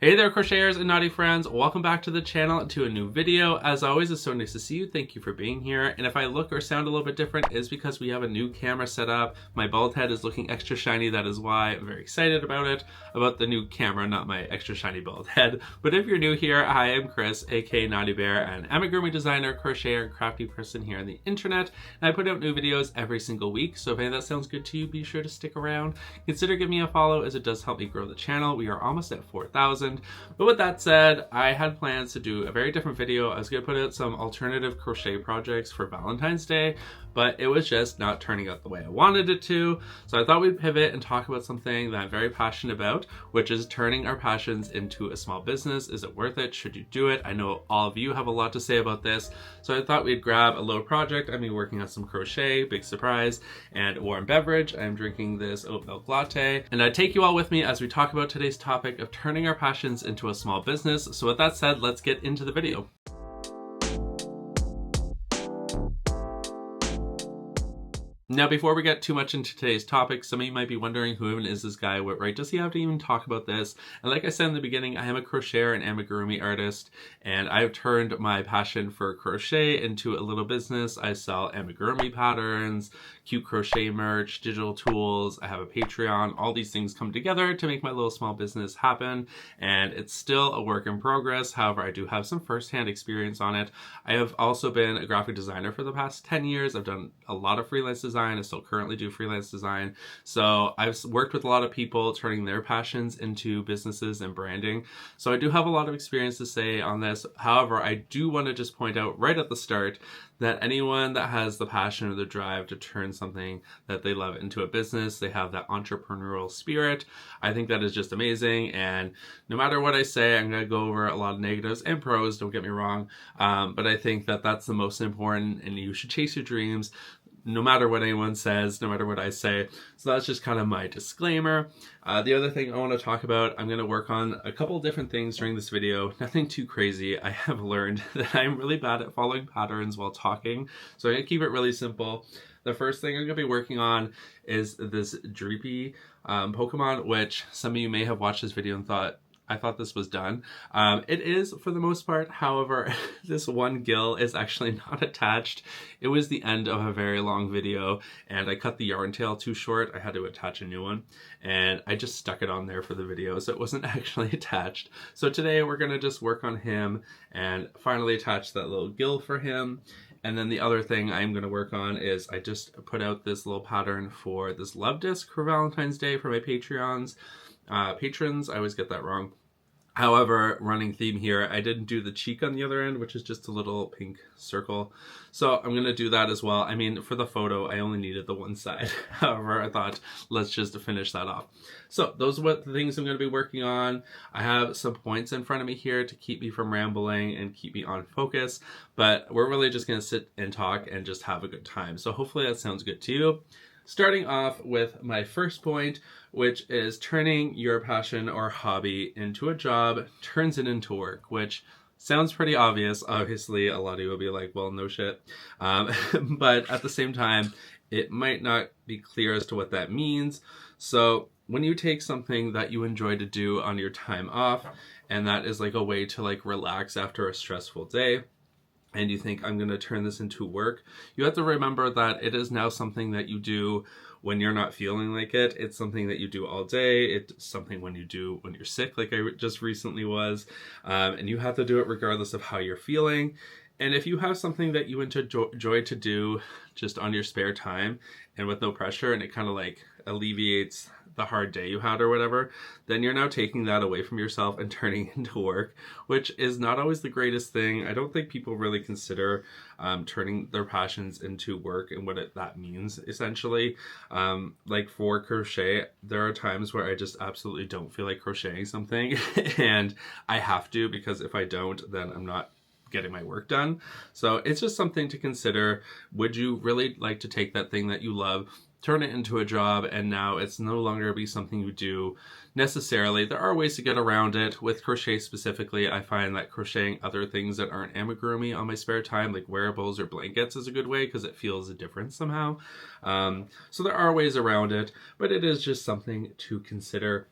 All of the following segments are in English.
Hey there, crocheters and Knotty friends. Welcome back to the channel, to a new video. As always, it's so nice to see you. Thank you for being here. And if I look or sound a little bit different, it's because we have a new camera set up. My bald head is looking extra shiny. That is why I'm very excited about the new camera, not my extra shiny bald head. But if you're new here, hi, I'm Chris, aka Knotty Bear, and I'm a amigurumi designer, crocheter, and crafty person here on the internet. And I put out new videos every single week. So if any of that sounds good to you, be sure to stick around. Consider giving me a follow, as it does help me grow the channel. We are almost at 4,000. But with that said, I had plans to do a very different video. I was going to put out some alternative crochet projects for Valentine's Day, but it was just not turning out the way I wanted it to. So I thought we'd pivot and talk about something that I'm very passionate about, which is turning our passions into a small business. Is it worth it? Should you do it? I know all of you have a lot to say about this. So I thought we'd grab a little project. I've been working on some crochet, big surprise, and warm beverage. I'm drinking this oat milk latte, and I take you all with me as we talk about today's topic of turning our passions into a small business. So with that said, let's get into the video. Now, before we get too much into today's topic, some of you might be wondering, who even is this guy? What right does he have to even talk about this? And like I said in the beginning, I am a crocheter and amigurumi artist, and I've turned my passion for crochet into a little business. I sell amigurumi patterns, cute crochet merch, digital tools. I have a Patreon. All these things come together to make my little small business happen, and it's still a work in progress. However, I do have some firsthand experience on it. I have also been a graphic designer for the past 10 years. I've done a lot of freelance design. I still currently do freelance design. So I've worked with a lot of people turning their passions into businesses and branding. So I do have a lot of experience to say on this. However, I do want to just point out right at the start that anyone that has the passion or the drive to turn something that they love into a business, they have that entrepreneurial spirit. I think that is just amazing. And no matter what I say, I'm going to go over a lot of negatives and pros, don't get me wrong. But I think that that's the most important, and you should chase your dreams no matter what anyone says, no matter what I say. So that's just kind of my disclaimer. The other thing I want to talk about, I'm going to work on a couple different things during this video. Nothing too crazy. I have learned that I'm really bad at following patterns while talking, so I'm going to keep it really simple. The first thing I'm going to be working on is this Dreepy Pokemon, which some of you may have watched this video and thought, I thought this was done. It is for the most part. However, this one gill is actually not attached. It was the end of a very long video, and I cut the yarn tail too short. I had to attach a new one, and I just stuck it on there for the video, so it wasn't actually attached. So today we're gonna just work on him and finally attach that little gill for him. And then the other thing I'm going to work on is I just put out this little pattern for this love disc for Valentine's Day for my patrons. I always get that wrong. However, running theme here, I didn't do the cheek on the other end, which is just a little pink circle. So I'm going to do that as well. I mean, for the photo, I only needed the one side. However, I thought, let's just finish that off. So those are what the things I'm going to be working on. I have some points in front of me here to keep me from rambling and keep me on focus. But we're really just going to sit and talk and just have a good time. So hopefully that sounds good to you. Starting off with my first point, which is turning your passion or hobby into a job turns it into work, which sounds pretty obvious. Obviously, a lot of you will be like, well, no shit. But at the same time, it might not be clear as to what that means. So when you take something that you enjoy to do on your time off, and that is like a way to like relax after a stressful day, and you think, I'm going to turn this into work, you have to remember that it is now something that you do when you're not feeling like it. It's something that you do all day. It's something when you do when you're sick, like I just recently was. And you have to do it regardless of how you're feeling. And if you have something that you enjoy to do just on your spare time and with no pressure, and it kind of like alleviates the hard day you had or whatever, then you're now taking that away from yourself and turning it into work, which is not always the greatest thing. I don't think people really consider turning their passions into work and what that means, essentially. Like for crochet, there are times where I just absolutely don't feel like crocheting something and I have to, because if I don't, then I'm not getting my work done. So it's just something to consider. Would you really like to take that thing that you love, turn it into a job, and now it's no longer be something you do necessarily? There are ways to get around it. With crochet specifically, I find that crocheting other things that aren't amigurumi on my spare time, like wearables or blankets, is a good way because it feels different somehow. So there are ways around it, but it is just something to consider.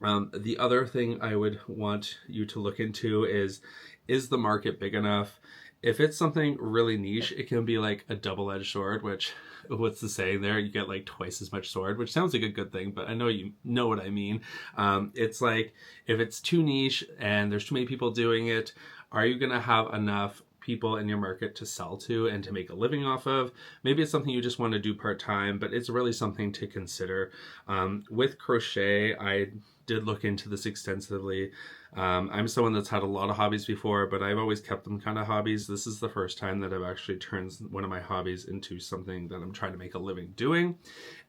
The other thing I would want you to look into is the market big enough? If it's something really niche, it can be like a double-edged sword, which, what's the saying there? You get like twice as much sword, which sounds like a good thing, but I know you know what I mean. It's like, if it's too niche and there's too many people doing it, are you going to have enough people in your market to sell to and to make a living off of? Maybe it's something you just want to do part-time, but it's really something to consider. With crochet, I did look into this extensively. I'm someone that's had a lot of hobbies before, but I've always kept them kind of hobbies. This is the first time that I've actually turned one of my hobbies into something that I'm trying to make a living doing.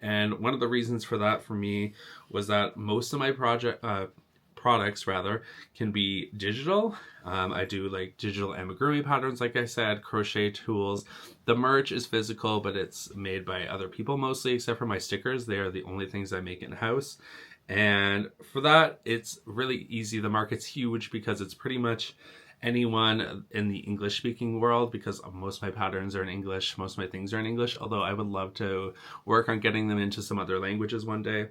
And one of the reasons for that for me was that most of my products rather can be digital. I do like digital amigurumi patterns, like I said, crochet tools. The merch is physical, but it's made by other people mostly, except for my stickers. They are the only things I make in-house. And for that, it's really easy. The market's huge because it's pretty much anyone in the English speaking world, because most of my patterns are in English, most of my things are in English, although I would love to work on getting them into some other languages one day.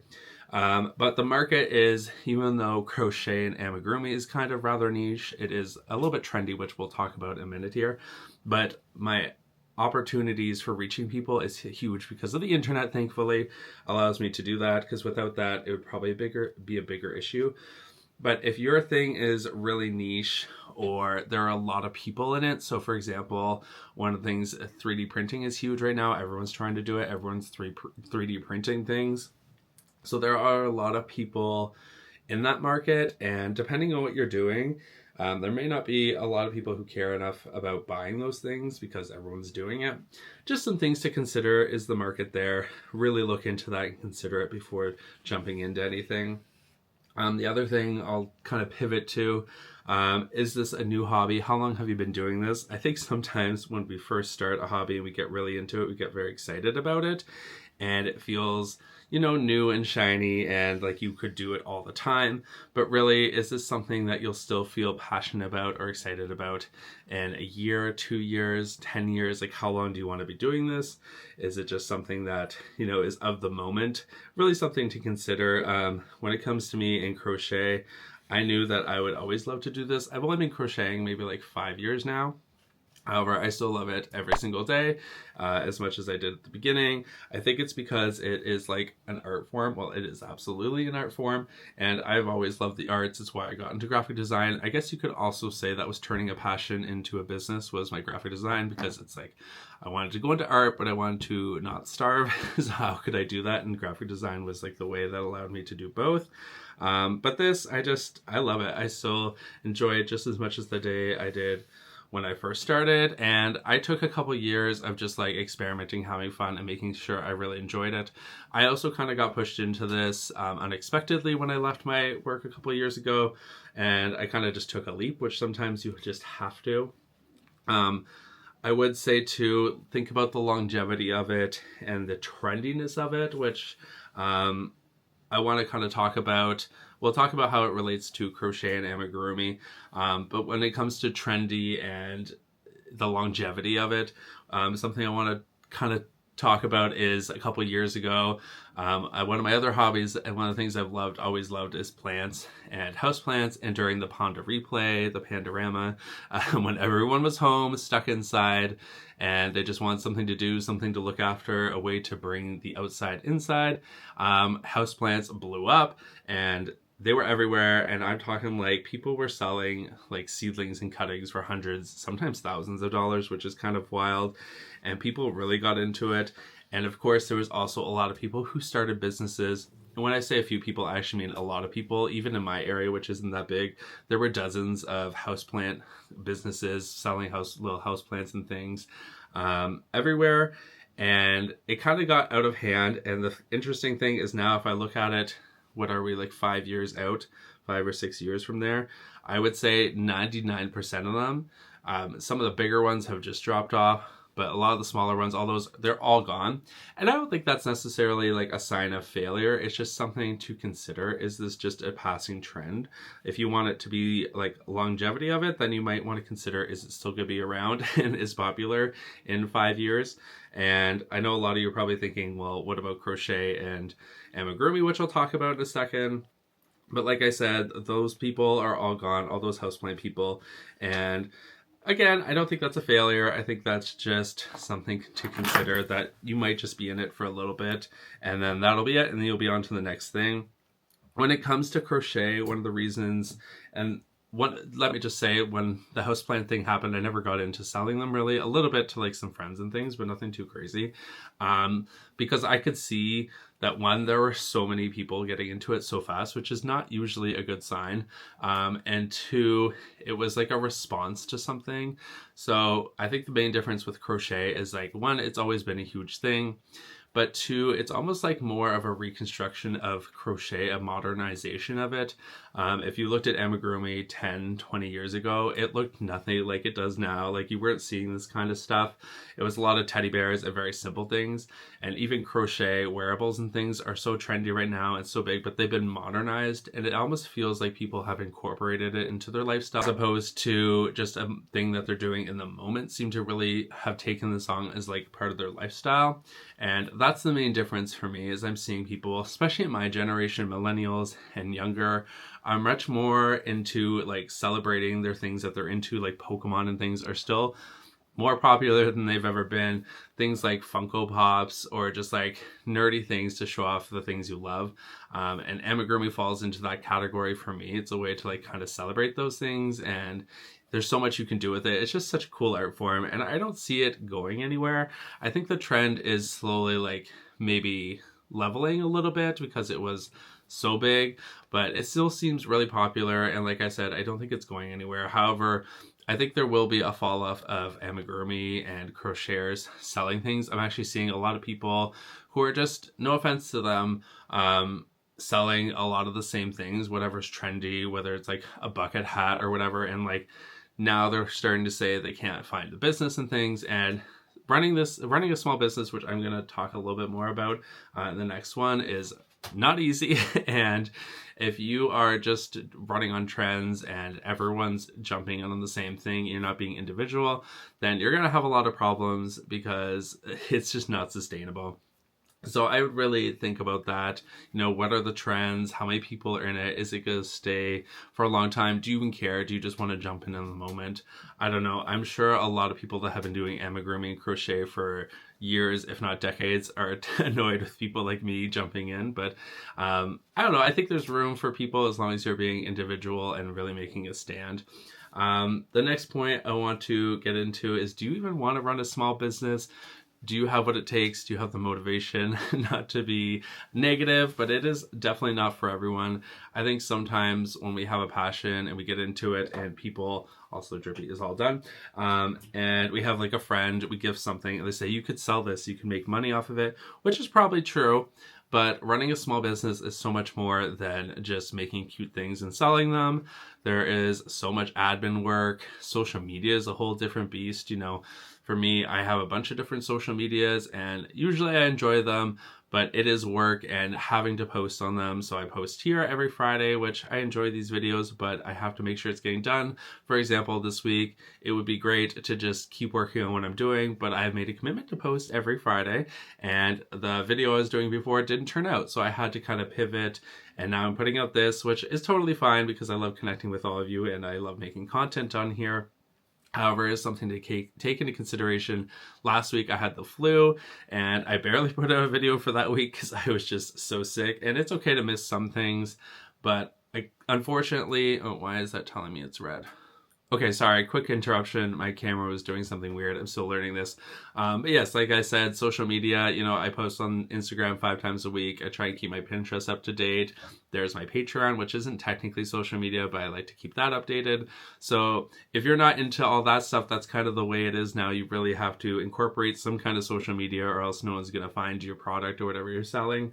But the market is, even though crochet and amigurumi is kind of rather niche, it is a little bit trendy, which we'll talk about in a minute here. But my opportunities for reaching people is huge because of the internet, thankfully, allows me to do that, because without that, it would probably be a bigger issue. But if your thing is really niche, or there are a lot of people in it, so for example, one of the things, 3D printing is huge right now. Everyone's trying to do it. Everyone's 3D printing things. So there are a lot of people in that market, and depending on what you're doing, there may not be a lot of people who care enough about buying those things because everyone's doing it. Just some things to consider. Is the market there? Really look into that and consider it before jumping into anything. The other thing I'll kind of pivot to, is this a new hobby? How long have you been doing this? I think sometimes when we first start a hobby and we get really into it, we get very excited about it, and it feels, new and shiny and like you could do it all the time. But really, is this something that you'll still feel passionate about or excited about in a year, 2 years, 10 years? Like, how long do you want to be doing this? Is it just something that, is of the moment? Really something to consider. When it comes to me in crochet, I knew that I would always love to do this. I've only been crocheting maybe like 5 years now. However, I still love it every single day, as much as I did at the beginning. I think it's because it is like an art form. Well, it is absolutely an art form, and I've always loved the arts. It's why I got into graphic design. I guess you could also say that was turning a passion into a business, was my graphic design, because it's like I wanted to go into art, but I wanted to not starve. So how could I do that? And graphic design was like the way that allowed me to do both. But this, I love it. I still enjoy it just as much as the day I did when I first started, and I took a couple years of just like experimenting, having fun, and making sure I really enjoyed it. I also kind of got pushed into this unexpectedly when I left my work a couple years ago, and I kind of just took a leap, which sometimes you just have to. I would say to think about the longevity of it and the trendiness of it, which I want to kind of talk about. We'll talk about how it relates to crochet and amigurumi, but when it comes to trendy and the longevity of it, something I want to kind of talk about is a couple years ago, one of my other hobbies, and one of the things I've always loved, is plants and houseplants. And during the Panda Replay, the Pandorama, when everyone was home, stuck inside, and they just wanted something to do, something to look after, a way to bring the outside inside, houseplants blew up, and they were everywhere. And I'm talking like people were selling like seedlings and cuttings for hundreds, sometimes thousands of dollars, which is kind of wild. And people really got into it. And of course, there was also a lot of people who started businesses. And when I say a few people, I actually mean a lot of people. Even in my area, which isn't that big, there were dozens of houseplant businesses selling little houseplants and things everywhere. And it kind of got out of hand. And the interesting thing is, now if I look at it, what are we, like 5 years out, 5 or 6 years from there, I would say 99% of them. Some of the bigger ones have just dropped off, but a lot of the smaller ones, all those, they're all gone. And I don't think that's necessarily like a sign of failure. It's just something to consider. Is this just a passing trend? If you want it to be like longevity of it, then you might want to consider, is it still going to be around and is popular in 5 years? And I know a lot of you are probably thinking, well, what about crochet and amigurumi, which I'll talk about in a second? But like I said, those people are all gone, all those houseplant people. And again, I don't think that's a failure. I think that's just something to consider, that you might just be in it for a little bit and then that'll be it, and then you'll be on to the next thing. When it comes to crochet, one of the reasons, and let me just say, when the houseplant thing happened, I never got into selling them really. A little bit to like some friends and things, but nothing too crazy. Because I could see that, one, there were so many people getting into it so fast, which is not usually a good sign. And two, it was like a response to something. So I think the main difference with crochet is, like, one, it's always been a huge thing. But two, it's almost like more of a reconstruction of crochet, a modernization of it. If you looked at amigurumi 10, 20 years ago, it looked nothing like it does now. Like, you weren't seeing this kind of stuff. It was a lot of teddy bears and very simple things. And even crochet wearables and things are so trendy right now and so big, but they've been modernized, and it almost feels like people have incorporated it into their lifestyle, as opposed to just a thing that they're doing in the moment. Seem to really have taken the song as like part of their lifestyle. And that's the main difference for me, is I'm seeing people, especially in my generation, millennials and younger, are much more into like celebrating their things that they're into, like Pokemon and things are still more popular than they've ever been. Things like Funko Pops, or just like nerdy things to show off the things you love. And amigurumi falls into that category for me. It's a way to like kind of celebrate those things, and there's so much you can do with it. It's just such a cool art form, and I don't see it going anywhere. I think the trend is slowly like maybe leveling a little bit because it was so big, but it still seems really popular. And like I said, I don't think it's going anywhere. However, I think there will be a fall off of amigurumi and crocheters selling things. I'm actually seeing a lot of people who are just, no offense to them, selling a lot of the same things, whatever's trendy, whether it's like a bucket hat or whatever. And like, now they're starting to say they can't find the business and things. And running a small business, which I'm going to talk a little bit more about in the next one, is not easy. And if you are just running on trends and everyone's jumping on the same thing, you're not being individual, then you're going to have a lot of problems, because it's just not sustainable. So I would really think about that. You know, what are the trends? How many people are in it? Is it going to stay for a long time? Do you even care? Do you just want to jump in the moment? I don't know. I'm sure a lot of people that have been doing amigurumi and crochet for years, if not decades, are annoyed with people like me jumping in. But I don't know. I think there's room for people as long as you're being individual and really making a stand. The next point I want to get into is, do you even want to run a small business? Do you have what it takes? Do you have the motivation? Not to be negative, but it is definitely not for everyone. I think sometimes when we have a passion and we get into it, and people, also drippy is all done, and we have like a friend, we give something and they say, you could sell this, you can make money off of it, which is probably true. But running a small business is so much more than just making cute things and selling them. There is so much admin work. Social media is a whole different beast. You know, for me, I have a bunch of different social medias, and usually I enjoy them, but it is work and having to post on them. So I post here every Friday, which I enjoy these videos, but I have to make sure it's getting done. For example, this week, it would be great to just keep working on what I'm doing, but I have made a commitment to post every Friday, and the video I was doing before didn't turn out. So I had to kind of pivot, and now I'm putting out this, which is totally fine because I love connecting with all of you and I love making content on here. However, it's something to take into consideration. Last week I had the flu and I barely put out a video for that week because I was just so sick. And it's okay to miss some things, but unfortunately, oh, why is that telling me it's red? Okay, sorry, quick interruption. My camera was doing something weird. I'm still learning this. But yes, like I said, social media, you know, I post on Instagram 5 times a week. I try and keep my Pinterest up to date. There's my Patreon, which isn't technically social media, but I like to keep that updated. So if you're not into all that stuff, that's kind of the way it is now. You really have to incorporate some kind of social media, or else no one's going to find your product or whatever you're selling.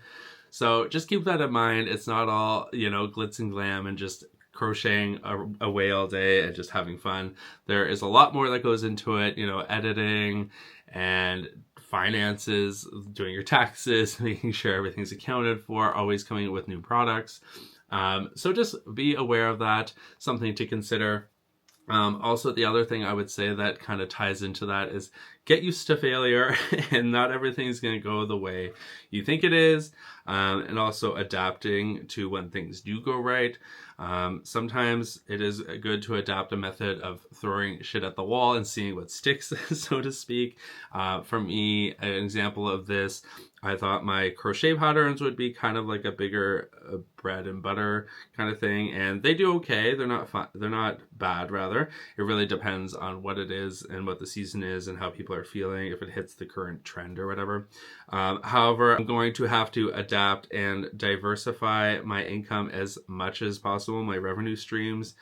So just keep that in mind. It's not all, you know, glitz and glam and just crocheting away all day and just having fun. There is a lot more that goes into it, you know, editing and finances, doing your taxes, making sure everything's accounted for, always coming up with new products. So just be aware of that, something to consider. Also, the other thing I would say that kind of ties into that is get used to failure, and not everything's going to go the way you think it is, and also adapting to when things do go right. Sometimes it is good to adapt a method of throwing shit at the wall and seeing what sticks, so to speak. For me, an example of this, I thought my crochet patterns would be kind of like a bigger bread and butter kind of thing, and they do okay. They're not fun. They're not bad, rather. It really depends on what it is and what the season is and how people are feeling, if it hits the current trend or whatever. However, I'm going to have to adapt and diversify my income as much as possible, my revenue streams,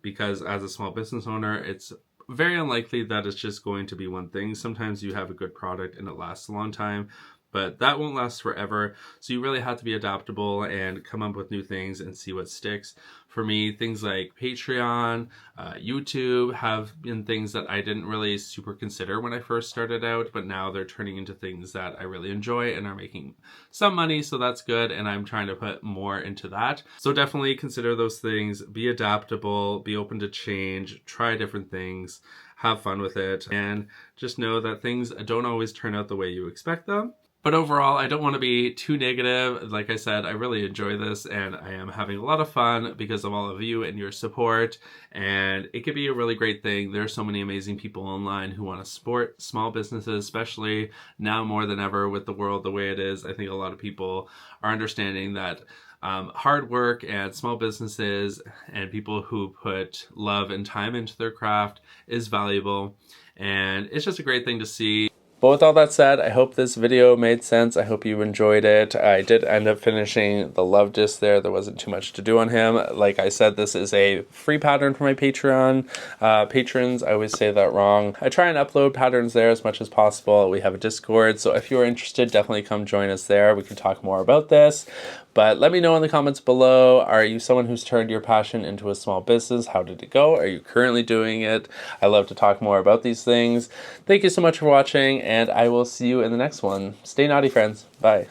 because as a small business owner, it's very unlikely that it's just going to be one thing. Sometimes you have a good product and it lasts a long time, but that won't last forever. So you really have to be adaptable and come up with new things and see what sticks. For me, things like Patreon, YouTube have been things that I didn't really super consider when I first started out, but now they're turning into things that I really enjoy and are making some money, so that's good, and I'm trying to put more into that. So definitely consider those things, be adaptable, be open to change, try different things, have fun with it, and just know that things don't always turn out the way you expect them. But overall, I don't want to be too negative. Like I said, I really enjoy this and I am having a lot of fun because of all of you and your support. And it could be a really great thing. There are so many amazing people online who want to support small businesses, especially now more than ever with the world the way it is. I think a lot of people are understanding that hard work and small businesses and people who put love and time into their craft is valuable. And it's just a great thing to see. But with all that said, I hope this video made sense. I hope you enjoyed it. I did end up finishing the love disc there. There wasn't too much to do on him. Like I said, this is a free pattern for my Patreon patrons. I always say that wrong. I try and upload patterns there as much as possible. We have a Discord, so if you're interested, definitely come join us there. We can talk more about this. But let me know in the comments below, are you someone who's turned your passion into a small business? How did it go? Are you currently doing it? I love to talk more about these things. Thank you so much for watching, and I will see you in the next one. Stay naughty, friends. Bye.